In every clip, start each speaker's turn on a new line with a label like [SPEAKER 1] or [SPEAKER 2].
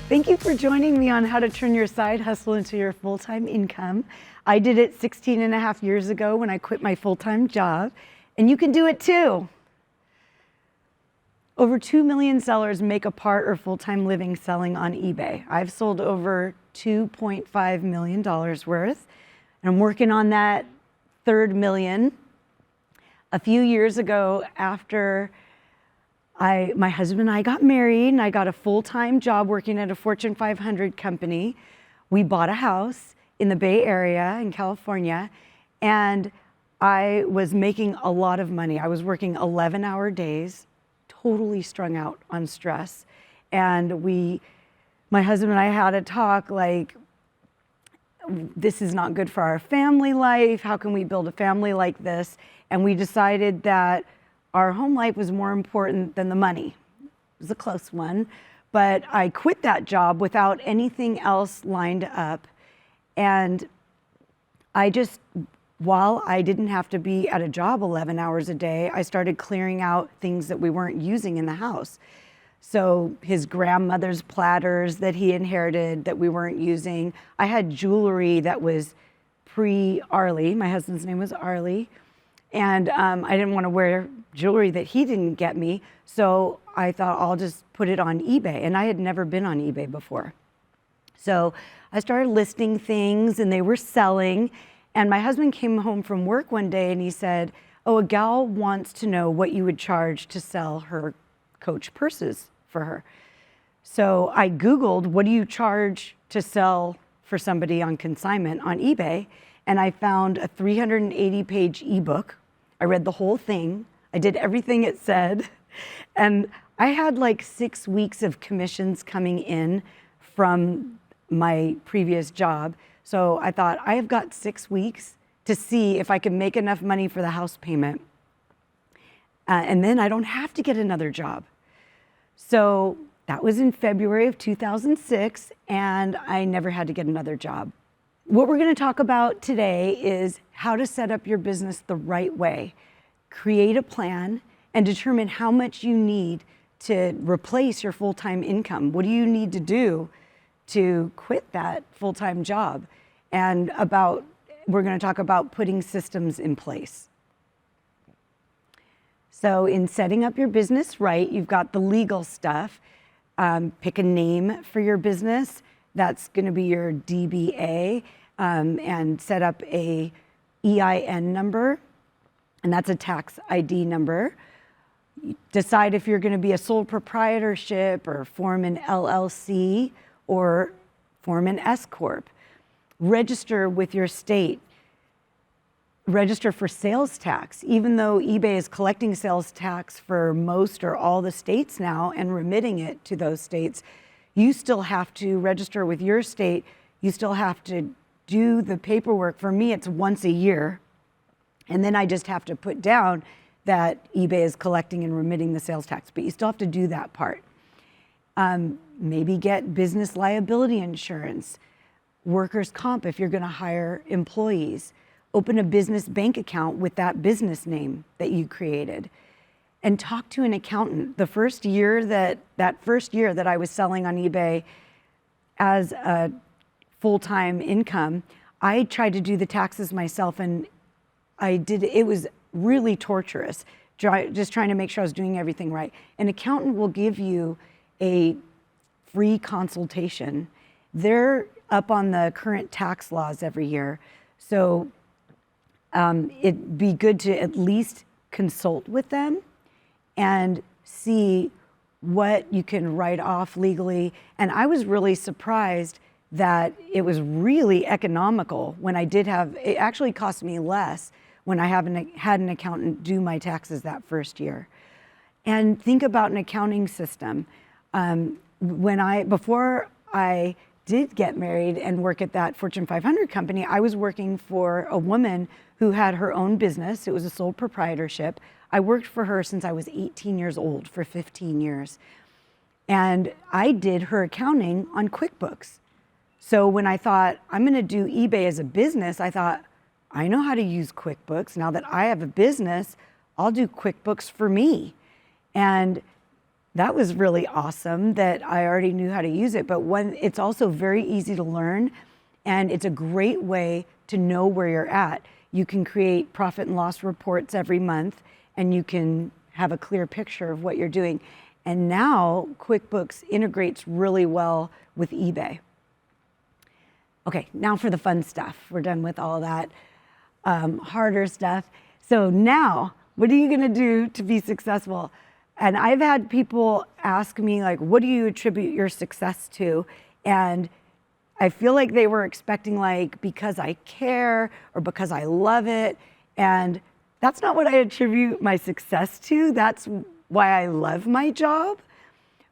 [SPEAKER 1] Thank you for joining me on how to turn your side hustle into your full-time income. I did it 16 and a half years ago when I quit my full-time job, and you can do it too. Over 2 million sellers make a part or full-time living selling on eBay. I've sold over $2.5 million worth, and I'm working on that third million. A few years ago, after my husband and I got married and I got a full-time job working at a Fortune 500 company, we bought a house in the Bay Area in California, and I was making a lot of money. I was working 11-hour days, totally strung out on stress. And my husband and I had a talk like, this is not good for our family life. How can we build a family like this? And we decided that our home life was more important than the money. It was a close one, but I quit that job without anything else lined up. And while I didn't have to be at a job 11 hours a day, I started clearing out things that we weren't using in the house. So his grandmother's platters that he inherited that we weren't using. I had jewelry that was pre-Arlie. My husband's name was Arlie. And I didn't want to wear jewelry that he didn't get me. So I thought I'll just put it on eBay. And I had never been on eBay before. So I started listing things and they were selling. And my husband came home from work one day and he said, oh, a gal wants to know what you would charge to sell her Coach purses for her. So I Googled, what do you charge to sell for somebody on consignment on eBay? And I found a 380-page ebook. I read the whole thing. I did everything it said. And I had like 6 weeks of commissions coming in from my previous job. So I thought, I have got 6 weeks to see if I can make enough money for the house payment. And then I don't have to get another job. So that was in February of 2006, and I never had to get another job. What we're going to talk about today is how to set up your business the right way, create a plan, and determine how much you need to replace your full-time income. What do you need to do to quit that full-time job? And we're going to talk about putting systems in place. So in setting up your business right, you've got the legal stuff. Pick a name for your business. That's going to be your DBA, and set up a EIN number, and that's a tax ID number. Decide if you're going to be a sole proprietorship or form an LLC or form an S Corp. Register with your state. Register for sales tax. Even though eBay is collecting sales tax for most or all the states now and remitting it to those states, you still have to register with your state. You still have to do the paperwork. For me, it's once a year. And then I just have to put down that eBay is collecting and remitting the sales tax. But you still have to do that part. Maybe get business liability insurance, workers' comp if you're going to hire employees. Open a business bank account with that business name that you created. And talk to an accountant. The first year that I was selling on eBay as a full-time income, I tried to do the taxes myself, and it was really torturous, just trying to make sure I was doing everything right. An accountant will give you a free consultation. They're up on the current tax laws every year. So it'd be good to at least consult with them and see what you can write off legally. And I was really surprised that it was really economical when it actually cost me less when I had an accountant do my taxes that first year. And think about an accounting system. Before I did get married and work at that Fortune 500 company, I was working for a woman who had her own business. It was a sole proprietorship. I worked for her since I was 18 years old for 15 years. And I did her accounting on QuickBooks. So when I thought, I'm going to do eBay as a business, I thought, I know how to use QuickBooks. Now that I have a business, I'll do QuickBooks for me. And that was really awesome that I already knew how to use it. But it's also very easy to learn, and it's a great way to know where you're at. You can create profit and loss reports every month, and you can have a clear picture of what you're doing. And now QuickBooks integrates really well with eBay. Okay, now for the fun stuff. We're done with all that harder stuff. So now, what are you gonna do to be successful? And I've had people ask me, like, what do you attribute your success to? And I feel like they were expecting, like, because I care or because I love it. And that's not what I attribute my success to. That's why I love my job.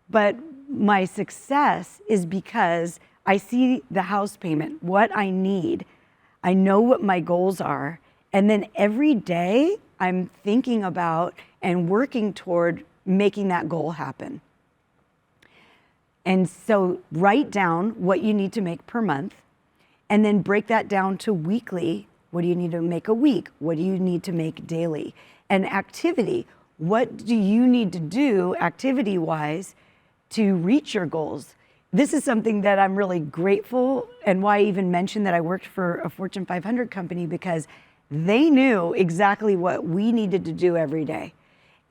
[SPEAKER 1] But my success is because I see the house payment, what I need. I know what my goals are. And then every day I'm thinking about and working toward making that goal happen. And so write down what you need to make per month, and then break that down to weekly. What do you need to make a week? What do you need to make daily? And activity, what do you need to do activity-wise to reach your goals? This is something that I'm really grateful, and why I even mentioned that I worked for a Fortune 500 company, because they knew exactly what we needed to do every day.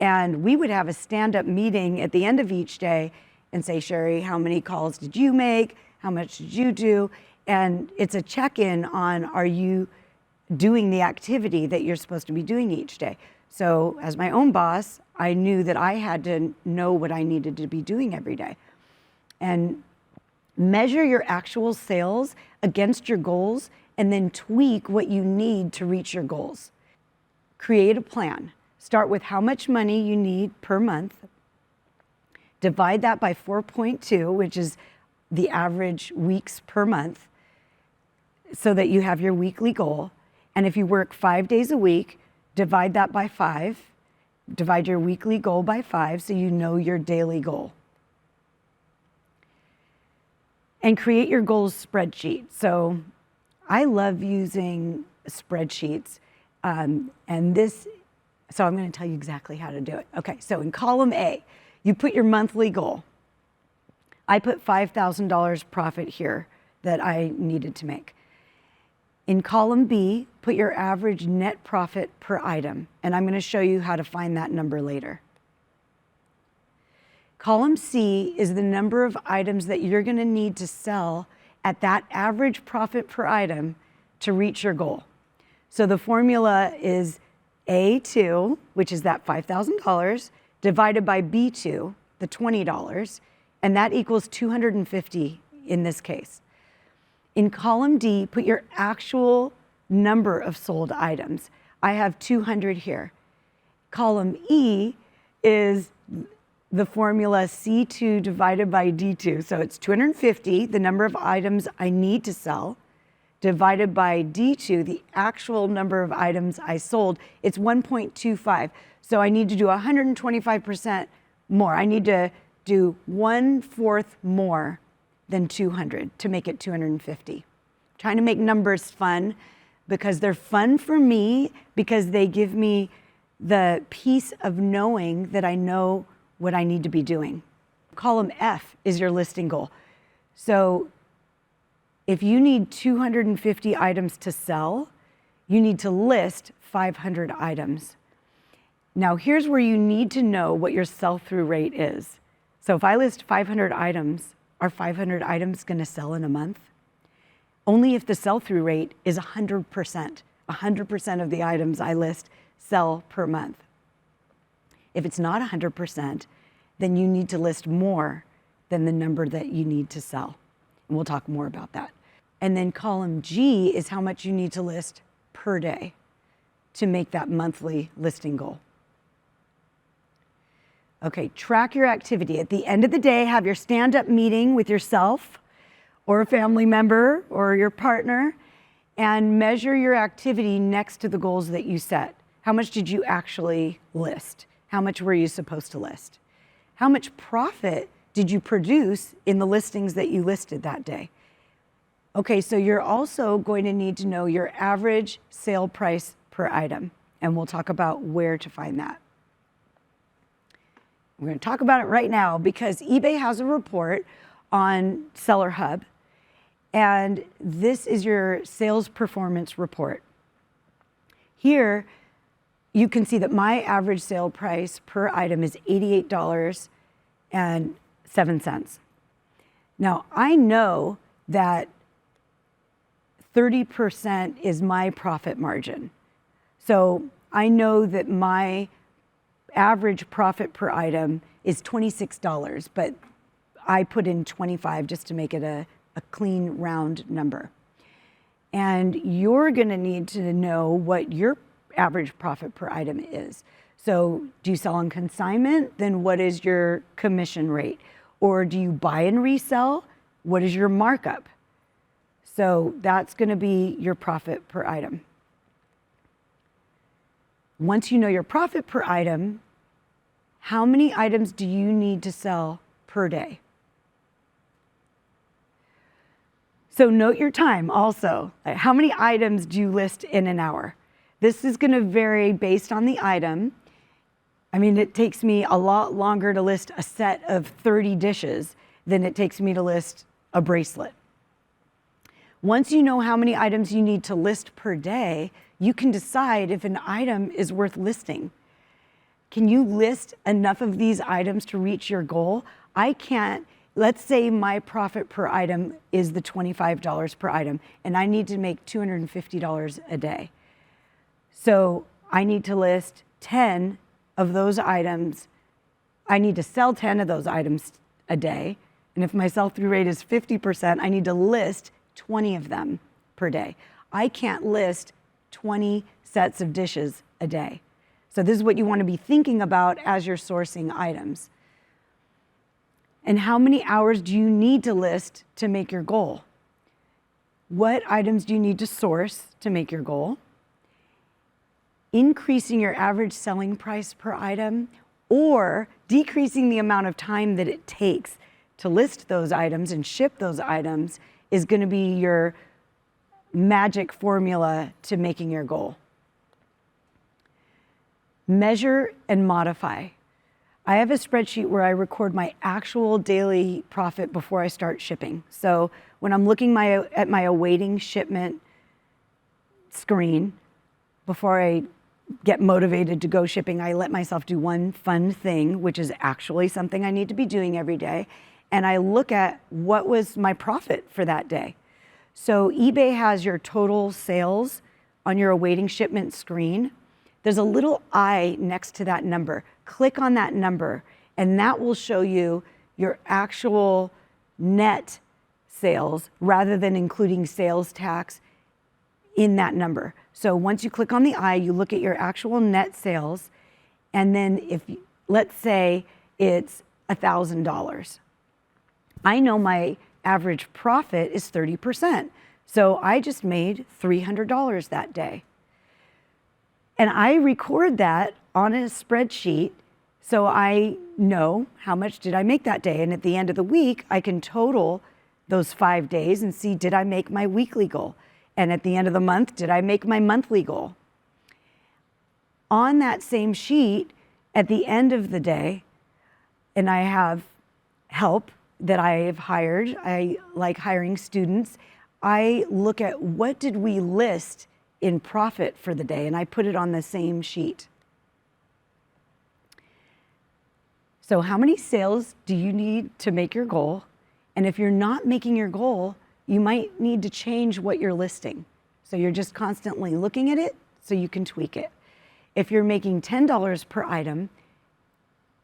[SPEAKER 1] And we would have a stand-up meeting at the end of each day and say, Sherry, how many calls did you make? How much did you do? And it's a check-in on, are you doing the activity that you're supposed to be doing each day? So as my own boss, I knew that I had to know what I needed to be doing every day. And measure your actual sales against your goals, and then tweak what you need to reach your goals. Create a plan. Start with how much money you need per month. Divide that by 4.2, which is the average weeks per month, so that you have your weekly goal. And if you work 5 days a week, divide that by 5. Divide your weekly goal by 5 so you know your daily goal. And create your goals spreadsheet. So I love using spreadsheets. So I'm going to tell you exactly how to do it. Okay, so in column A, you put your monthly goal. I put $5,000 profit here that I needed to make. In column B, put your average net profit per item, and I'm going to show you how to find that number later. Column C is the number of items that you're going to need to sell at that average profit per item to reach your goal. So the formula is A2, which is that $5,000, divided by B2, the $20, and that equals 250 in this case. In column D, put your actual number of sold items. I have 200 here. Column E is the formula C2 divided by D2. So it's 250, the number of items I need to sell, divided by D2, the actual number of items I sold. It's 1.25. So I need to do 125% more. I need to do 1/4 more than 200 to make it 250. Trying to make numbers fun, because they're fun for me, because they give me the peace of knowing that I know what I need to be doing. Column F is your listing goal. So if you need 250 items to sell, you need to list 500 items. Now here's where you need to know what your sell-through rate is. So if I list 500 items, are 500 items going to sell in a month? Only if the sell-through rate is 100%. 100% of the items I list sell per month. If it's not 100%, then you need to list more than the number that you need to sell. And we'll talk more about that. And then column G is how much you need to list per day to make that monthly listing goal. Okay, track your activity. At the end of the day, have your stand-up meeting with yourself or a family member or your partner, and measure your activity next to the goals that you set. How much did you actually list? How much were you supposed to list? How much profit did you produce in the listings that you listed that day? Okay, so you're also going to need to know your average sale price per item, and we'll talk about where to find that. We're going to talk about it right now because eBay has a report on Seller Hub, and this is your sales performance report. Here, you can see that my average sale price per item is $88.07. Now, I know that 30% is my profit margin. So I know that my average profit per item is $26, but I put in 25 just to make it a clean round number. And you're gonna need to know what your average profit per item is. So do you sell on consignment? Then what is your commission rate? Or do you buy and resell? What is your markup? So that's gonna be your profit per item. Once you know your profit per item, how many items do you need to sell per day? So note your time also. How many items do you list in an hour? This is gonna vary based on the item. I mean, it takes me a lot longer to list a set of 30 dishes than it takes me to list a bracelet. Once you know how many items you need to list per day, you can decide if an item is worth listing. Can you list enough of these items to reach your goal? I can't. Let's say my profit per item is the $25 per item, and I need to make $250 a day. So I need to list 10 of those items. I need to sell 10 of those items a day. And if my sell-through rate is 50%, I need to list 20 of them per day. I can't list 20 sets of dishes a day. So this is what you want to be thinking about as you're sourcing items. And how many hours do you need to list to make your goal? What items do you need to source to make your goal? Increasing your average selling price per item or decreasing the amount of time that it takes to list those items and ship those items is going to be your magic formula to making your goal. Measure and modify. I have a spreadsheet where I record my actual daily profit before I start shipping. So when I'm looking at my awaiting shipment screen, before I get motivated to go shipping, I let myself do one fun thing, which is actually something I need to be doing every day. And I look at what was my profit for that day. So eBay has your total sales on your awaiting shipment screen. There's a little I next to that number. Click on that number, and that will show you your actual net sales rather than including sales tax in that number. So once you click on the I, you look at your actual net sales, and then let's say it's $1,000. I know my average profit is 30%. So I just made $300 that day. And I record that on a spreadsheet so I know how much did I make that day. And at the end of the week, I can total those 5 days and see, did I make my weekly goal? And at the end of the month, did I make my monthly goal? On that same sheet, at the end of the day, and I have help that I have hired, I like hiring students, I look at what did we list in profit for the day, and I put it on the same sheet. So how many sales do you need to make your goal? And if you're not making your goal, you might need to change what you're listing. So you're just constantly looking at it so you can tweak it. If you're making $10 per item,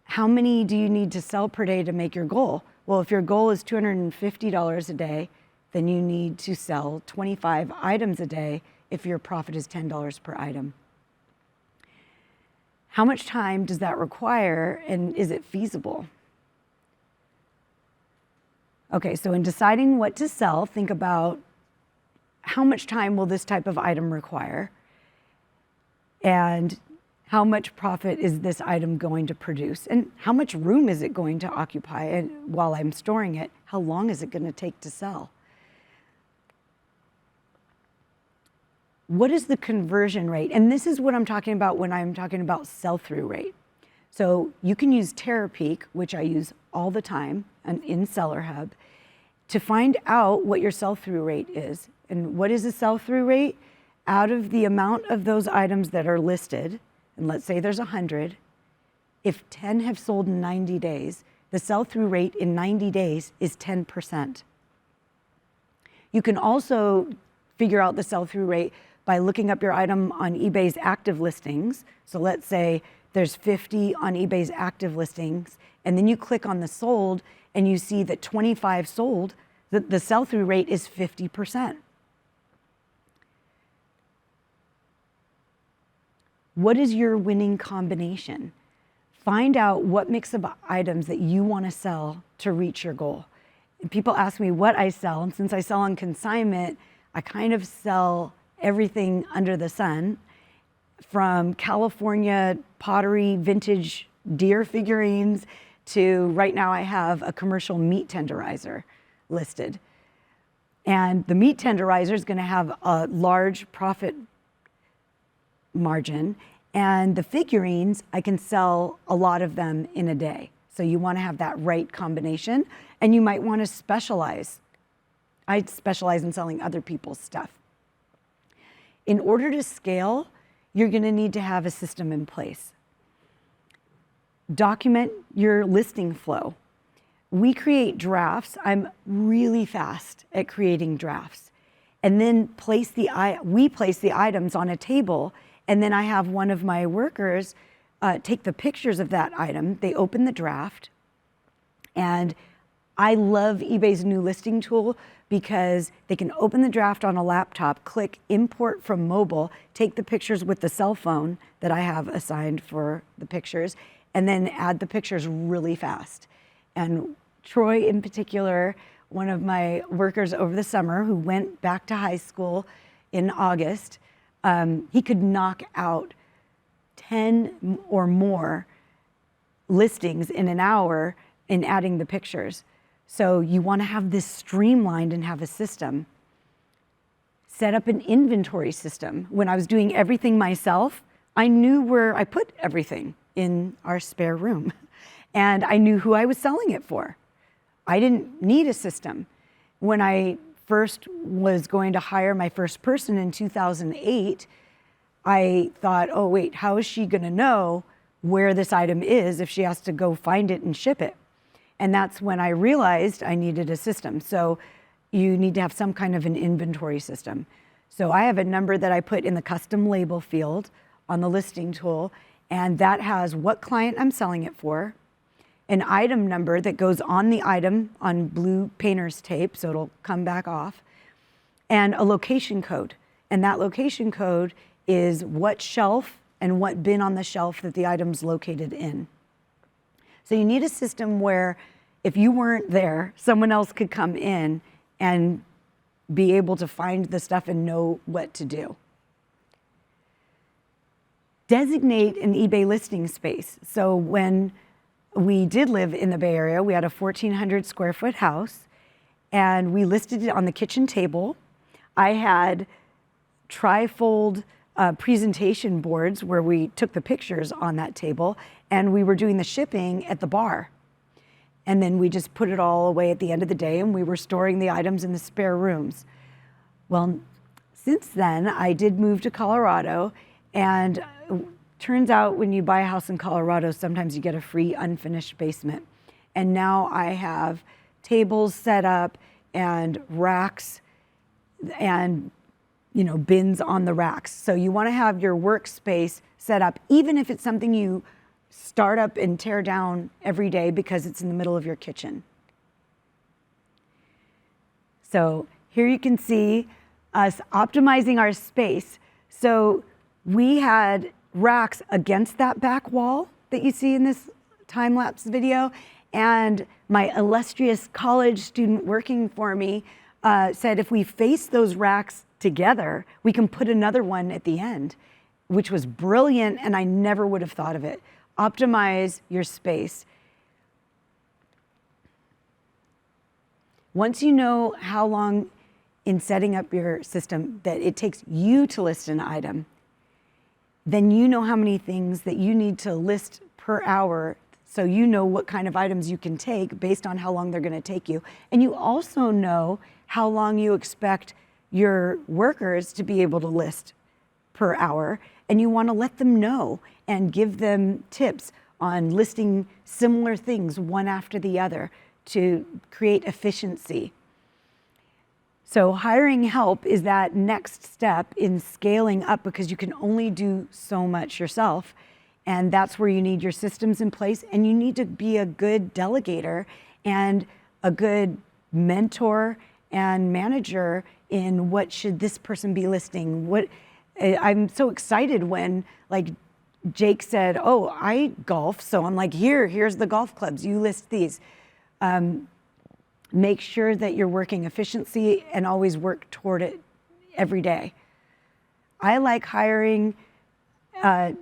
[SPEAKER 1] how many do you need to sell per day to make your goal? Well, if your goal is $250 a day, then you need to sell 25 items a day if your profit is $10 per item. How much time does that require, and is it feasible? Okay, so in deciding what to sell, think about how much time will this type of item require, and how much profit is this item going to produce, and how much room is it going to occupy, and while I'm storing it, how long is it going to take to sell? What is the conversion rate? And this is what I'm talking about when I'm talking about sell-through rate. So you can use Terapeak, which I use all the time and in Seller Hub, to find out what your sell-through rate is. And what is the sell-through rate? Out of the amount of those items that are listed, and let's say there's 100, if 10 have sold in 90 days, the sell-through rate in 90 days is 10%. You can also figure out the sell-through rate by looking up your item on eBay's active listings. So let's say there's 50 on eBay's active listings, and then you click on the sold and you see that 25 sold, the sell-through rate is 50%. What is your winning combination? Find out what mix of items that you want to sell to reach your goal. And people ask me what I sell, and since I sell on consignment, I kind of sell everything under the sun, from California pottery vintage deer figurines to right now I have a commercial meat tenderizer listed. And the meat tenderizer is going to have a large profit margin, and the figurines, I can sell a lot of them in a day. So you want to have that right combination, and you might want to specialize. I specialize in selling other people's stuff. In order to scale, you're going to need to have a system in place. Document your listing flow. We create drafts. I'm really fast at creating drafts. And then we place the items on a table, and then I have one of my workers take the pictures of that item. They open the draft, and I love eBay's new listing tool because they can open the draft on a laptop, click import from mobile, take the pictures with the cell phone that I have assigned for the pictures, and then add the pictures really fast. And Troy in particular, one of my workers over the summer who went back to high school in August, he could knock out 10 or more listings in an hour in adding the pictures. So you want to have this streamlined and have a system. Set up an inventory system. When I was doing everything myself, I knew where I put everything in our spare room. And I knew who I was selling it for. I didn't need a system. When I first was going to hire my first person in 2008, I thought, oh wait, how is she going to know where this item is if she has to go find it and ship it? And that's when I realized I needed a system. So you need to have some kind of an inventory system. So I have a number that I put in the custom label field on the listing tool, and that has what client I'm selling it for, an item number that goes on the item on blue painter's tape, so it'll come back off, and a location code. And that location code is what shelf and what bin on the shelf that the item's located in. So you need a system where if you weren't there, someone else could come in and be able to find the stuff and know what to do. Designate an eBay listing space. So when we did live in the Bay Area, we had a 1,400 square foot house, and we listed it on the kitchen table. I had trifold presentation boards where we took the pictures on that table, and we were doing the shipping at the bar. And then we just put it all away at the end of the day, and we were storing the items in the spare rooms. Well, since then, I did move to Colorado, and turns out when you buy a house in Colorado, sometimes you get a free unfinished basement. And now I have tables set up and racks and bins on the racks. So you want to have your workspace set up, even if it's something you start up and tear down every day because it's in the middle of your kitchen. So here you can see us optimizing our space. So we had racks against that back wall that you see in this time-lapse video, and my illustrious college student working for me said if we face those racks together, we can put another one at the end, which was brilliant, and I never would have thought of it. Optimize your space. Once you know how long in setting up your system that it takes you to list an item, then you know how many things that you need to list per hour, so you know what kind of items you can take based on how long they're going to take you. And you also know how long you expect your workers to be able to list per hour, and you want to let them know and give them tips on listing similar things one after the other to create efficiency. So hiring help is that next step in scaling up, because you can only do so much yourself. And that's where you need your systems in place, and you need to be a good delegator and a good mentor and manager in what should this person be listing. I'm so excited when like Jake said, oh, I golf, so I'm like, here's the golf clubs, you list these. Make sure that you're working efficiency and always work toward it every day. I like hiring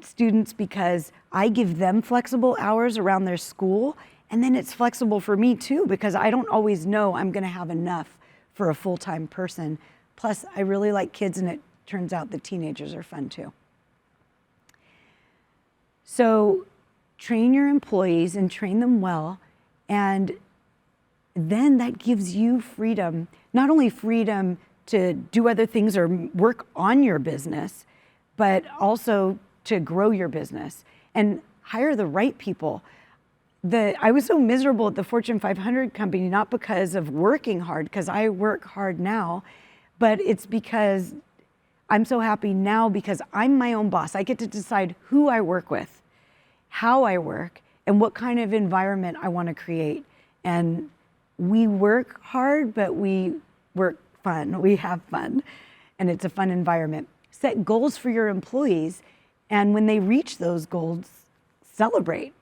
[SPEAKER 1] students because I give them flexible hours around their school, and then it's flexible for me too, because I don't always know I'm going to have enough for a full-time person. Plus, I really like kids, and it turns out the teenagers are fun too. So train your employees and train them well, and then that gives you freedom, not only freedom to do other things or work on your business, but also to grow your business and hire the right people. I was so miserable at the Fortune 500 company, not because of working hard, because I work hard now, but it's because I'm so happy now because I'm my own boss. I get to decide who I work with, how I work, and what kind of environment I want to create. And we work hard, but we work fun. We have fun, and it's a fun environment. Set goals for your employees, and when they reach those goals, celebrate.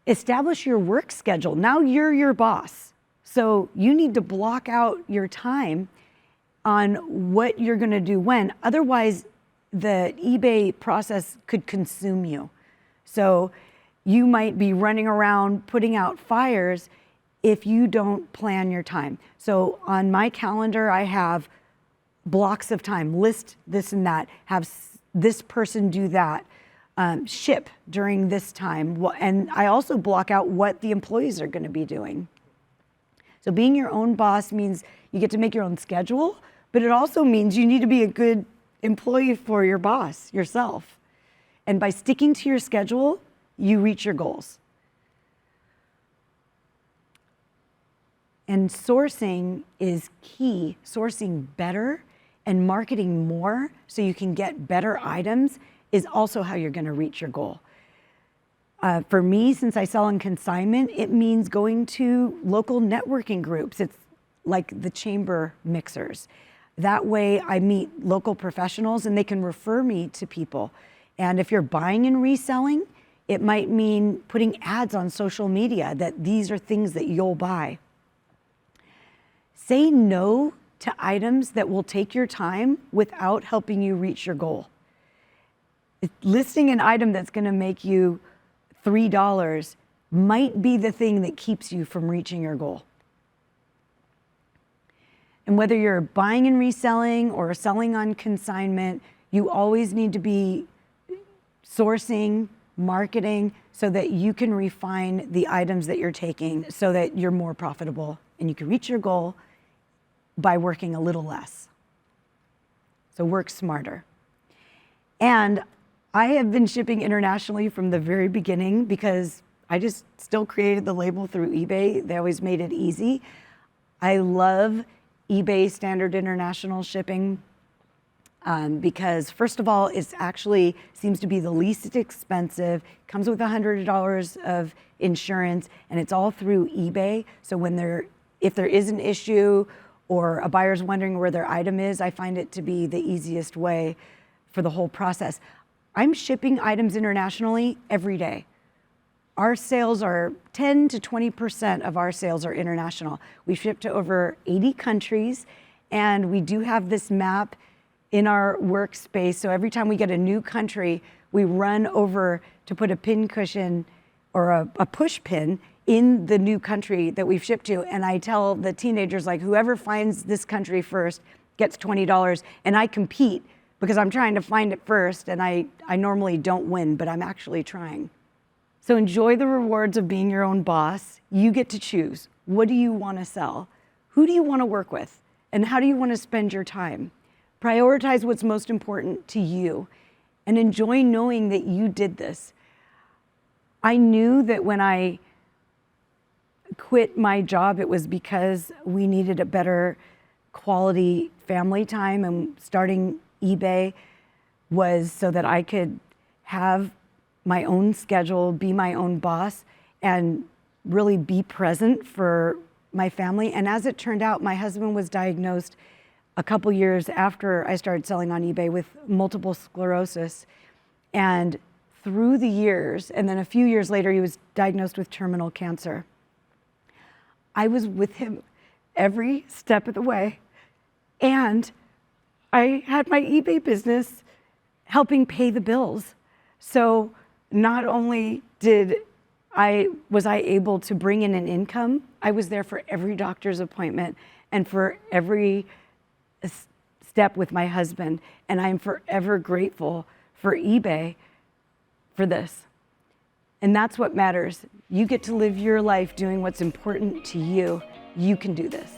[SPEAKER 1] Establish your work schedule. Now you're your boss, so you need to block out your time on what you're going to do when. Otherwise, the eBay process could consume you. So you might be running around putting out fires if you don't plan your time. So on my calendar, I have blocks of time, list this and that, have this person do that, ship during this time. And I also block out what the employees are going to be doing. So being your own boss means you get to make your own schedule, but it also means you need to be a good employee for your boss, yourself. And by sticking to your schedule, you reach your goals. And sourcing is key. Sourcing better and marketing more so you can get better items is also how you're going to reach your goal. For me, since I sell on consignment, it means going to local networking groups. It's like the chamber mixers. That way I meet local professionals and they can refer me to people. And if you're buying and reselling, it might mean putting ads on social media that these are things that you'll buy. Say no to items that will take your time without helping you reach your goal. Listing an item that's going to make you $3 might be the thing that keeps you from reaching your goal. And whether you're buying and reselling or selling on consignment, you always need to be sourcing, marketing, so that you can refine the items that you're taking so that you're more profitable and you can reach your goal by working a little less. So work smarter. And I have been shipping internationally from the very beginning because I just still created the label through eBay. They always made it easy. I love eBay standard international shipping because first of all, it actually seems to be the least expensive, comes with $100 of insurance, and it's all through eBay. So if there is an issue or a buyer's wondering where their item is, I find it to be the easiest way for the whole process. I'm shipping items internationally every day. Our sales are 10 to 20% of our sales are international. We ship to over 80 countries, and we do have this map in our workspace. So every time we get a new country, we run over to put a pin cushion or a push pin in the new country that we've shipped to. And I tell the teenagers, like, whoever finds this country first gets $20, and I compete because I'm trying to find it first, and I normally don't win, but I'm actually trying. So enjoy the rewards of being your own boss. You get to choose. What do you want to sell? Who do you want to work with? And how do you want to spend your time? Prioritize what's most important to you and enjoy knowing that you did this. I knew that when I quit my job, it was because we needed a better quality family time, and starting eBay was so that I could have my own schedule, be my own boss, and really be present for my family. And as it turned out, my husband was diagnosed a couple years after I started selling on eBay with multiple sclerosis. And through the years, and then a few years later, he was diagnosed with terminal cancer. I was with him every step of the way. And I had my eBay business helping pay the bills. So not only was I able to bring in an income, I was there for every doctor's appointment and for every step with my husband. And I'm forever grateful for eBay for this. And that's what matters. You get to live your life doing what's important to you. You can do this.